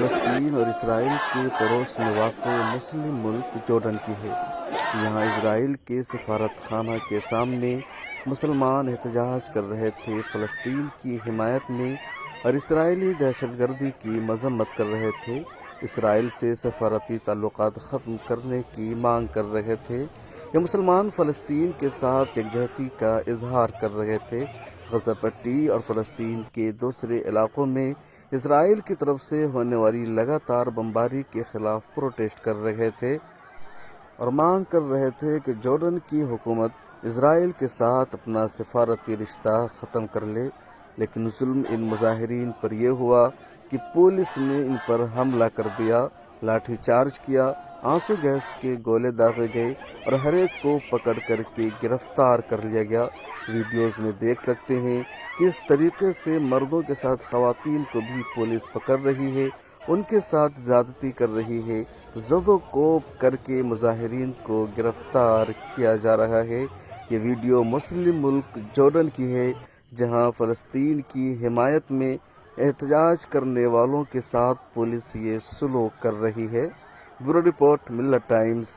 फ़लस्तीन और इसराइल के पड़ोस में वाक़ मुस्लिम मुल्क जॉर्डन की है। यहाँ इसराइल के सफारतखाना के सामने मुसलमान एहतजाज कर रहे थे, फ़लस्तीन की हिमायत में और इसराइली दहशतगर्दी की मजम्मत कर रहे थे। इसराइल से सफारती ताल्लुकात ख़त्म करने की मांग कर रहे थे। ये मुसलमान फ़लस्तीन के साथ एकजहती का इजहार कर रहे थे। गज़ा पट्टी और फ़लस्तीन के दूसरे इलाक़ों में इसराइल की तरफ से होने वाली लगातार बमबारी के ख़िलाफ़ प्रोटेस्ट कर रहे थे और मांग कर रहे थे कि जॉर्डन की हुकूमत इसराइल के साथ अपना सफारती रिश्ता ख़त्म कर ले। लेकिन जुल्म इन मुजाहिरीन पर यह हुआ कि पुलिस ने इन पर हमला कर दिया, लाठी चार्ज किया, आंसू गैस के गोले दागे गए और हर एक को पकड़ करके गिरफ्तार कर लिया गया। वीडियोज़ में देख सकते हैं किस तरीके से मर्दों के साथ ख़वातीन को भी पुलिस पकड़ रही है, उनके साथ ज़्यादती कर रही है। ज़दोकोब करके मुजाहिरीन को गिरफ्तार किया जा रहा है। ये वीडियो मुस्लिम मुल्क जॉर्डन की है, जहां फ़लस्तीन की हिमायत में एहतजाज करने वालों के साथ पुलिस ये सलूक कर रही है। ब्यूरो रिपोर्ट, मिल्लत टाइम्स।